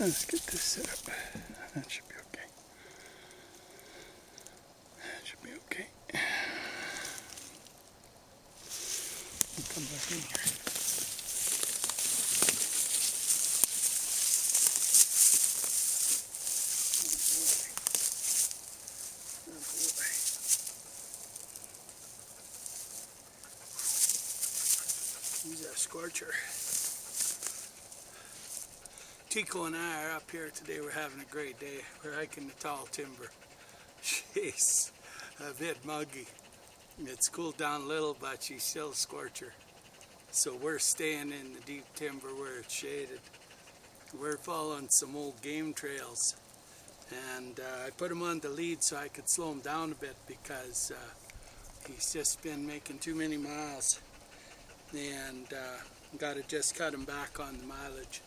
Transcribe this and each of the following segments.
Let's get this set up. That should be okay. That should be okay. We'll come back in here. He's a scorcher. Teeko and I are up here today. We're having a great day. We're hiking the tall timber. She's a bit muggy. It's cooled down a little, but she's still a scorcher. So we're staying in the deep timber where it's shaded. We're following some old game trails. And I put him on the lead so I could slow him down a bit because he's just been making too many miles. And got to just cut him back on the mileage.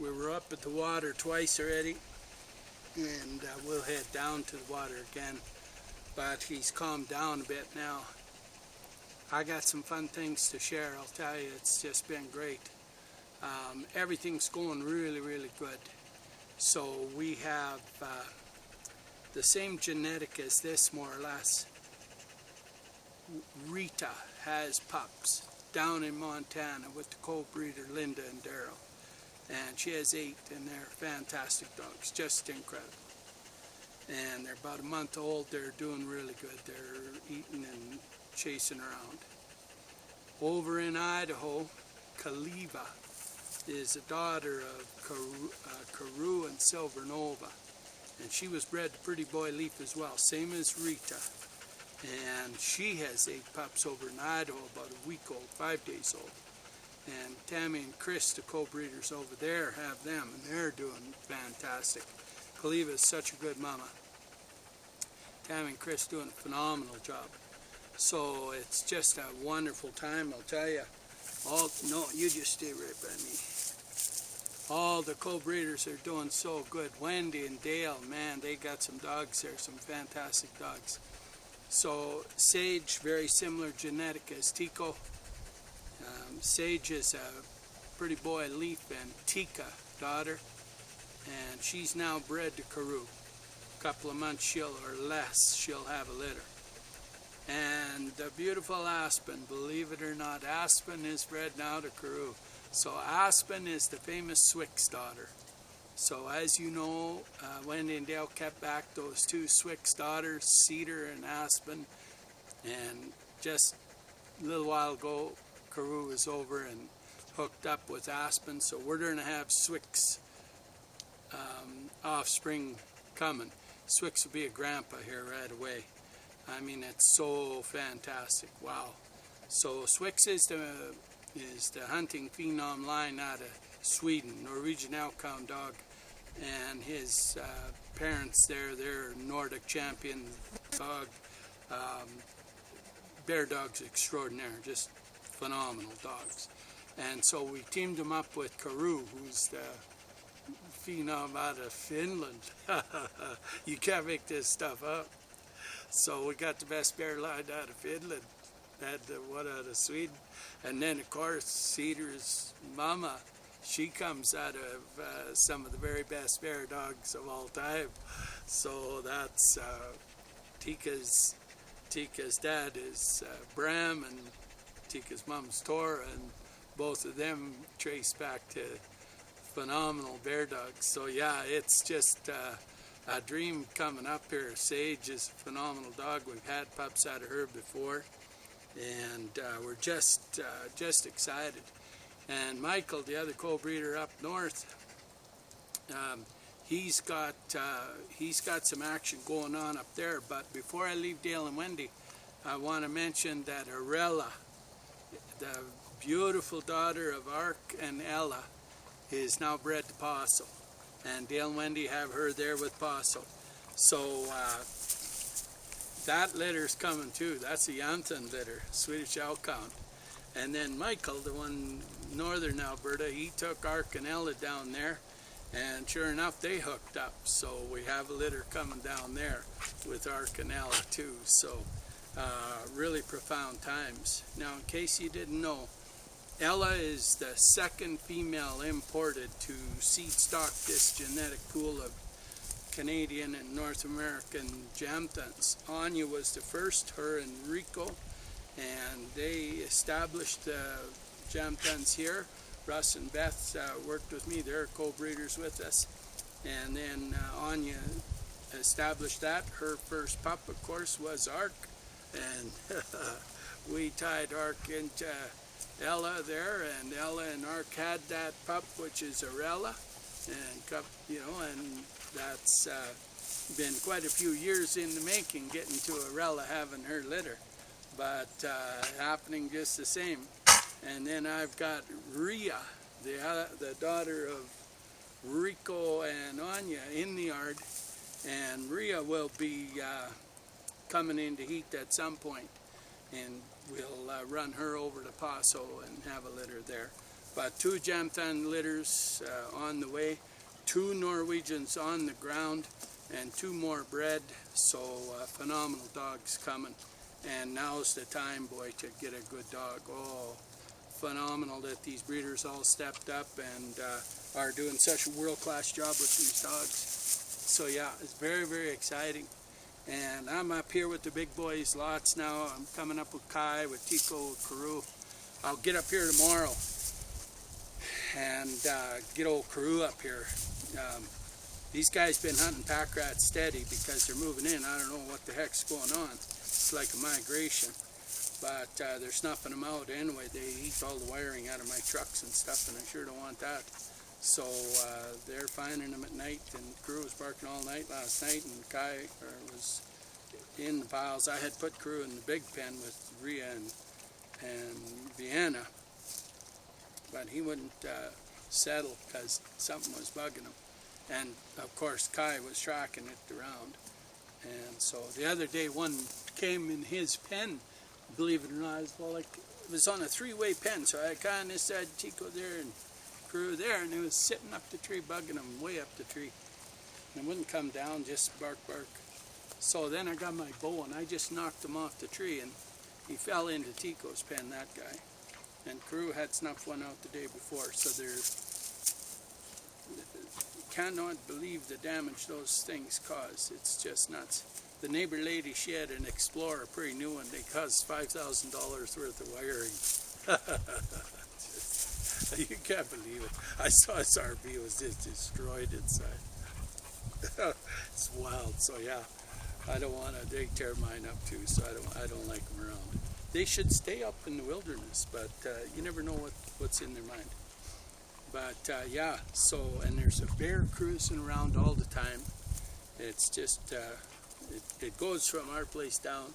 We were up at the water twice already, and we'll head down to the water again, but he's calmed down a bit now. I got some fun things to share, I'll tell you. It's just been great. Everything's going really, really good. So we have the same genetic as this, more or less. Rita has pups down in Montana with the co-breeder Linda and Daryl. And she has 8, and they're fantastic dogs, just incredible. And they're about a month old. They're doing really good. They're eating and chasing around. Over in Idaho, Kaliva is a daughter of Carew and Silver Nova. And she was bred to Pretty Boy Leaf as well, same as Rita. And she has 8 pups over in Idaho, about a week old, 5 days old. And Tammy and Chris, the co-breeders over there, have them, and they're doing fantastic. Kaliva is such a good mama. Tammy and Chris doing a phenomenal job. So it's just a wonderful time, I'll tell you. No, you just stay right by me. All the co-breeders are doing so good. Wendy and Dale, man, they got some dogs there, some fantastic dogs. So Sage, very similar genetic as Teeko. Sage is a Pretty Boy Leaf and Tika daughter, and she's now bred to Carew. A couple of months or less, she'll have a litter. And the beautiful Aspen, believe it or not, Aspen is bred now to Carew. So Aspen is the famous Swick's daughter. So as you know, Wendy and Dale kept back those 2 Swick's daughters, Cedar and Aspen, and just a little while ago, Carew was over and hooked up with Aspen, so we're going to have Swick's offspring coming. Swick's will be a grandpa here right away. I mean, it's so fantastic. Wow. So Swick's is the hunting phenom line out of Sweden, Norwegian Elkhound dog, and his parents there, they're Nordic champion dog, bear dogs extraordinaire, just phenomenal dogs. And so we teamed them up with Carew, who's the phenom out of Finland. You can't make this stuff up. So we got the best bear line out of Finland, had the one out of Sweden, and then of course Cedar's mama, she comes out of some of the very best bear dogs of all time. So that's Tika's dad is Bram, and Tika's mom's Tora, and both of them trace back to phenomenal bear dogs. So yeah, it's just a dream coming up here. Sage is a phenomenal dog. We've had pups out of her before, and we're just excited. And Michael, the other co-breeder up north, he's got some action going on up there. But before I leave Dale and Wendy, I want to mention that Arella, the beautiful daughter of Ark and Ella, is now bred to Paso, and Dale and Wendy have her there with Paso. So that litter's coming too. That's a Jantan litter, Swedish Elkhound. And then Michael, the one northern Alberta, he took Ark and Ella down there, and sure enough they hooked up. So we have a litter coming down there with Ark and Ella too. So really profound times. Now, in case you didn't know, Ella is the second female imported to seed stock this genetic pool of Canadian and North American Jamthans. Anya was the first, her and Rico, and they established the Jamthans here. Russ and Beth worked with me, they're co-breeders with us. And then Anya established that. Her first pup, of course, was Ark, and we tied Ark into Ella there, and Ella and Ark had that pup, which is Arella, and and that's been quite a few years in the making, getting to Arella having her litter, but happening just the same. And then I've got Rhea, the daughter of Rico and Anya, in the yard, and Rhea will be coming into heat at some point, and we'll run her over to Paso and have a litter there. But 2 Jamthan litters on the way, 2 Norwegians on the ground, and 2 more bred, so phenomenal dogs coming. And now's the time, boy, to get a good dog. Oh, phenomenal that these breeders all stepped up and are doing such a world-class job with these dogs. So yeah, it's very, very exciting. And I'm up here with the big boys lots now. I'm coming up with Kai, with Teeko, with Carew. I'll get up here tomorrow and get old Carew up here. These guys been hunting pack rats steady because they're moving in. I don't know what the heck's going on. It's like a migration. But they're snuffing them out anyway. They eat all the wiring out of my trucks and stuff, and I sure don't want that. So they're finding them at night, and Carew was barking all night last night, and Kai was in the piles. I had put Carew in the big pen with Rhea and Vienna, but he wouldn't settle because something was bugging him. And of course Kai was tracking it around. And so the other day one came in his pen, believe it or not. It was on a 3-way pen, so I kind of said Teeko there and Carew there, and it was sitting up the tree, bugging him way up the tree. And it wouldn't come down, just bark, bark. So then I got my bow and I just knocked him off the tree, and he fell into Teeko's pen, that guy. And Carew had snuffed one out the day before, so you cannot believe the damage those things cause. It's just nuts. The neighbor lady, she had an Explorer, a pretty new one. They cost $5,000 worth of wiring. You can't believe it. I saw his RV, it was just destroyed inside. It's wild. So yeah, I don't want to. They tear mine up too, so I don't like them around. They should stay up in the wilderness, but you never know what's in their mind. But yeah, so, and there's a bear cruising around all the time. It's just it goes from our place down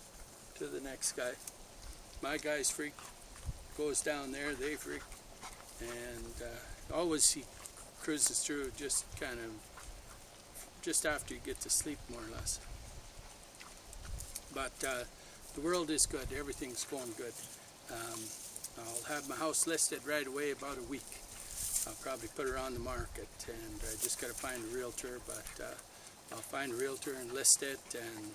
to the next guy. My guys freak, goes down there, they freak. And always he cruises through just kind of just after you get to sleep, more or less. But the world is good. Everything's going good. I'll have my house listed right away, about a week. I'll probably put her on the market, and I just got to find a realtor. But I'll find a realtor and list it, and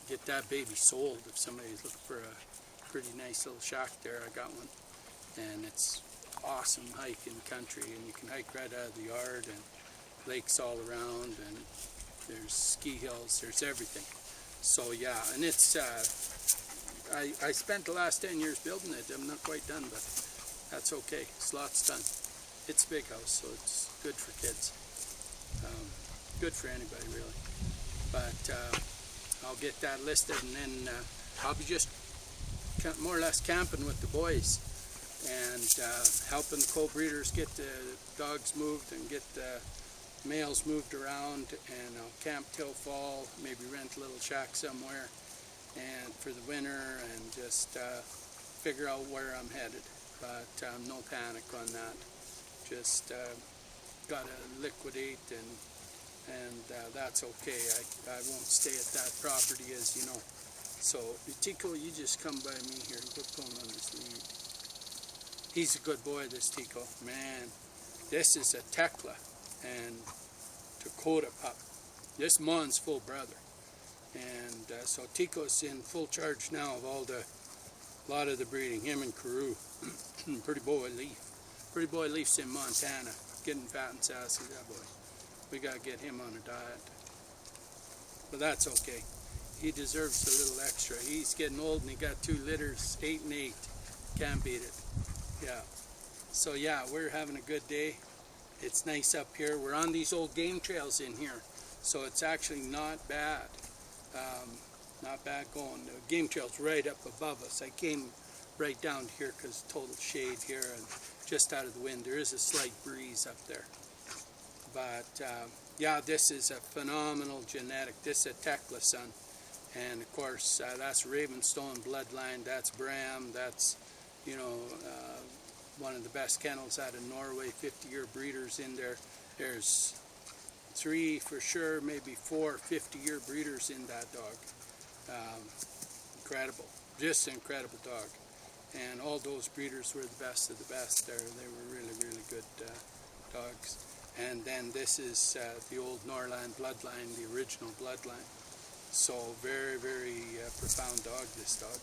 get that baby sold. If somebody's looking for a pretty nice little shack there, I got one. And it's awesome hike in the country, and you can hike right out of the yard, and lakes all around, and there's ski hills, there's everything. So yeah, and it's I spent the last 10 years building it. I'm not quite done, but that's okay. It's lots done. It's a big house, so it's good for kids. Good for anybody really. But I'll get that listed, and then I'll be just more or less camping with the boys, and helping the co-breeders get the dogs moved and get the males moved around, and I'll camp till fall, maybe rent a little shack somewhere and for the winter, and just figure out where I'm headed. But no panic on that. Just gotta liquidate, and that's okay. I won't stay at that property, as you know. So Teeko, you just come by me here. What's going on this lead? He's a good boy, this Teeko. Man, this is a Tekla and Dakota pup. This Mon's full brother. And so Teeko's in full charge now of a lot of the breeding, him and Carew. Pretty boy Leaf. Pretty boy Leaf's in Montana, getting fat and sassy, that boy. We gotta get him on a diet. But that's okay. He deserves a little extra. He's getting old and he got 2 litters, 8 and 8. Can't beat it. Yeah. So yeah, we're having a good day. It's nice up here. We're on these old game trails in here, so it's actually not bad. Not bad going. The game trail's right up above us. I came right down here because total shade here and just out of the wind. There is a slight breeze up there. But yeah, this is a phenomenal genetic. This is a Teeko son. And of course, that's Ravenstone bloodline. That's Bram. That's, you know, one of the best kennels out of Norway. 50-year breeders in there. There's 3 for sure, maybe 4 50-year breeders in that dog. Incredible, just an incredible dog. And all those breeders were the best of the best there. They were really, really good dogs. And then this is the old Norland bloodline, the original bloodline. So very, very profound dog, this dog.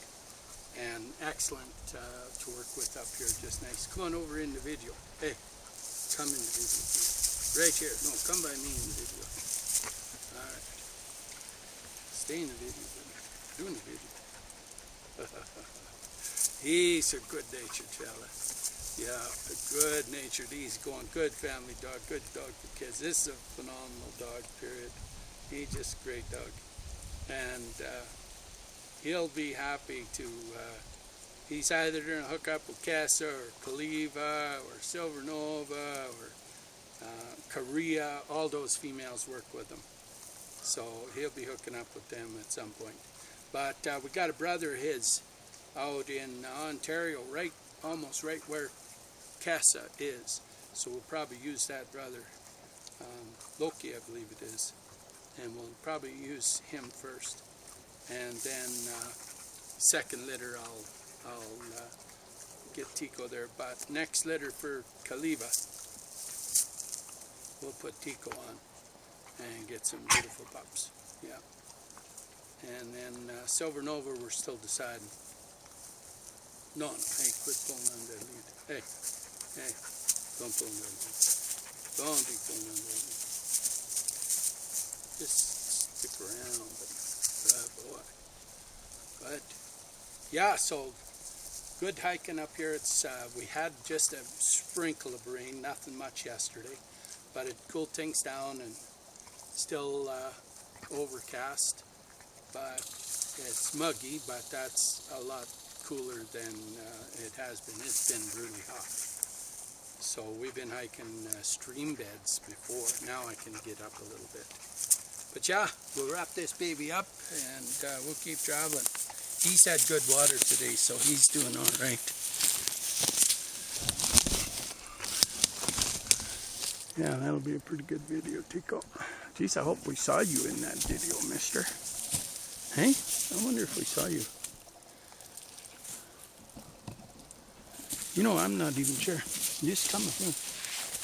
And excellent to work with up here, just nice. Come on over in the video. Hey, come in the video. Right here. No, come by me in the video. All right. Stay in the video, buddy. Doing the video. He's a good-natured fella. Yeah, a good-natured. He's going good family dog, good dog for kids. This is a phenomenal dog, period. He's just a great dog. And he'll be happy to, he's either going to hook up with Kessa or Kaliva or Silver Nova or Korea. All those females work with him. So he'll be hooking up with them at some point. But we got a brother of his out in Ontario, right, almost right where Kessa is. So we'll probably use that brother, Loki, I believe it is. And we'll probably use him first. And then second litter, I'll get Teeko there. But next litter for Kaliva, we'll put Teeko on and get some beautiful pups. Yeah. And then Silver Nova, we're still deciding. No, hey, quit pulling on that lead. Hey, don't pull on that lead. Don't be pulling on that lead. Just stick around, boy. But yeah, so good hiking up here. It's we had just a sprinkle of rain, nothing much yesterday, but it cooled things down and still overcast. But it's muggy, but that's a lot cooler than it has been. It's been really hot. So we've been hiking stream beds before. Now I can get up a little bit. But yeah, we'll wrap this baby up and we'll keep traveling. He's had good water today, so he's doing all right. Yeah, that'll be a pretty good video, Teeko. Geez, I hope we saw you in that video, mister. Hey, I wonder if we saw you. You know, I'm not even sure. Just come with me.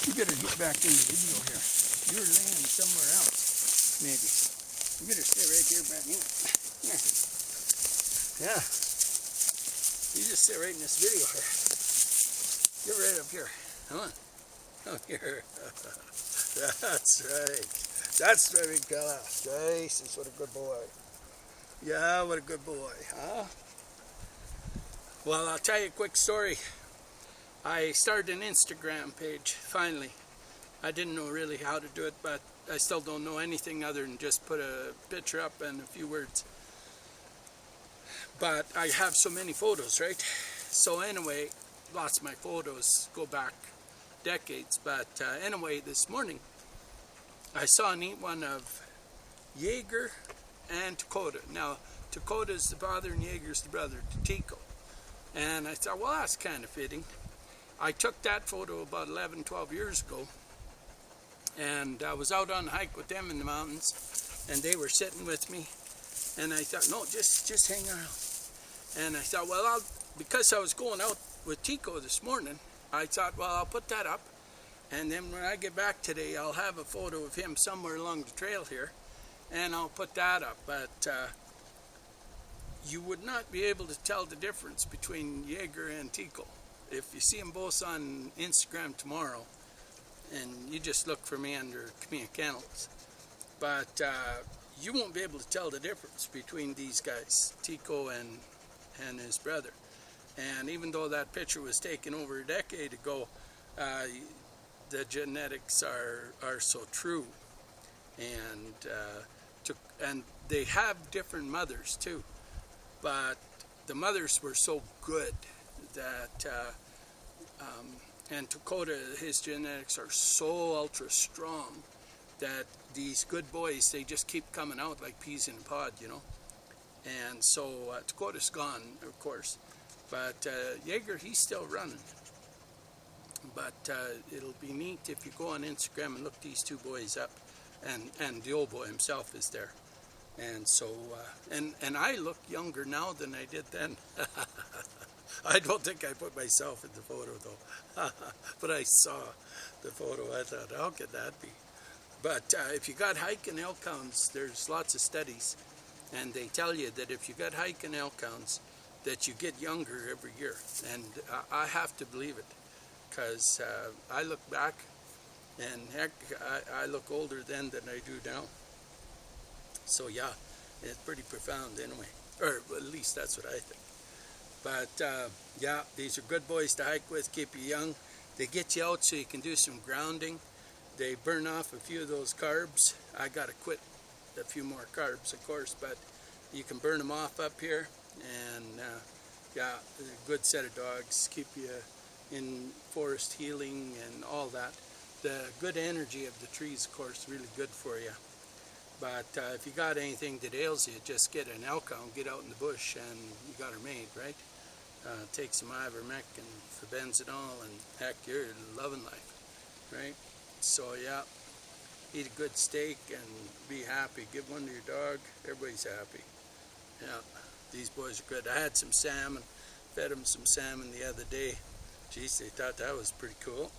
You better get back in the video here. You're laying somewhere else, maybe. You better stay right here back in. Here. Yeah. You just sit right in this video here. You're right up here. Come on. Up here. That's right. That's the big fella. Jesus, what a good boy. Yeah, what a good boy, huh? Well, I'll tell you a quick story. I started an Instagram page, finally. I didn't know really how to do it, but I still don't know anything other than just put a picture up and a few words. But I have so many photos, right? So anyway, lots of my photos go back decades. But anyway, this morning, I saw a neat one of Jaeger and Teeko. Now, Tekota's the father and Jaeger's the brother to Teeko. And I thought, well, that's kind of fitting. I took that photo about 11, 12 years ago. And I was out on a hike with them in the mountains. And they were sitting with me. And I thought, no, just hang around. And I thought, well, because I was going out with Teeko this morning, I thought, well, I'll put that up. And then when I get back today, I'll have a photo of him somewhere along the trail here. And I'll put that up, but you would not be able to tell the difference between Jaeger and Teeko. if you see them both on Instagram tomorrow, and you just look for me under Camilla Kennels, but you won't be able to tell the difference between these guys, Teeko and his brother. And even though that picture was taken over a decade ago, the genetics are so true, and they have different mothers too, but the mothers were so good that and Dakota, his genetics are so ultra strong that these good boys, they just keep coming out like peas in a pod, you know. And so Dakota's gone, of course, but Jaeger, he's still running. But it'll be neat if you go on Instagram and look these two boys up, and the old boy himself is there. And so, and I look younger now than I did then. I don't think I put myself in the photo though, but I saw the photo. I thought, how could that be? But if you got hiking Elkhounds, there's lots of studies, and they tell you that if you got hiking Elkhounds, that you get younger every year. And I have to believe it, because I look back, and heck, I look older then than I do now. So yeah, it's pretty profound anyway, or at least that's what I think. But yeah, these are good boys to hike with, keep you young. They get you out so you can do some grounding. They burn off a few of those carbs. I got to quit a few more carbs, of course, but you can burn them off up here. And yeah, a good set of dogs, keep you in forest healing and all that. The good energy of the trees, of course, really good for you. But if you got anything that ails you, just get an Elkhound, get out in the bush, and you got her made, right? Take some ivermectin and fibenzanol, and heck, you're loving life, right? So yeah, eat a good steak and be happy. Give one to your dog, everybody's happy. Yeah, these boys are good. I had some salmon, fed them some salmon the other day. Geez, they thought that was pretty cool.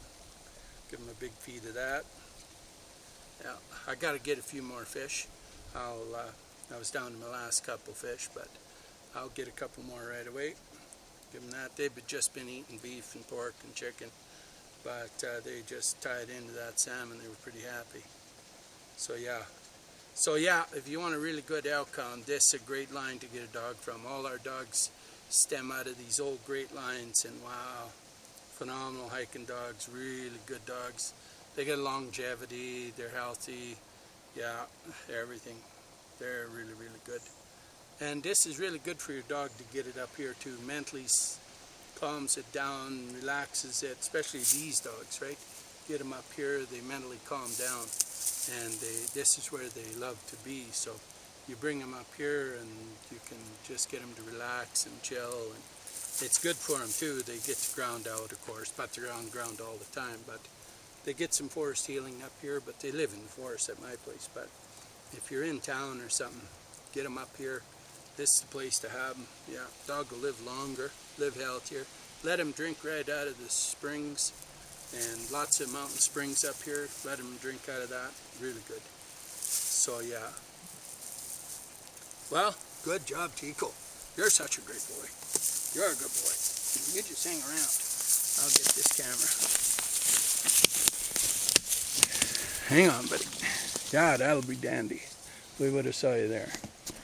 Give them a big feed of that. Yeah, I got to get a few more fish. I was down to my last couple fish, but I'll get a couple more right away. Give them that. They've just been eating beef and pork and chicken, but they just tied into that salmon. They were pretty happy. So yeah, if you want a really good Elkhound, this is a great line to get a dog from. All our dogs stem out of these old great lines, and wow, phenomenal hiking dogs, really good dogs. They get longevity, they're healthy, yeah, everything. They're really, really good. And this is really good for your dog to get it up here too. Mentally calms it down, relaxes it, especially these dogs, right? Get them up here, they mentally calm down. And this is where they love to be. So you bring them up here and you can just get them to relax and chill. And it's good for them too. They get to ground out, of course, but they're on ground all the time. But they get some forest healing up here, but they live in the forest at my place. But if you're in town or something, get them up here. This is the place to have them. Yeah, dog will live longer, live healthier. Let them drink right out of the springs, and lots of mountain springs up here. Let them drink out of that. Really good. So yeah. Well, good job, Teeko. You're such a great boy. You're a good boy. You just hang around. I'll get this camera. Hang on, buddy. Yeah, that'll be dandy. We would have saw you there.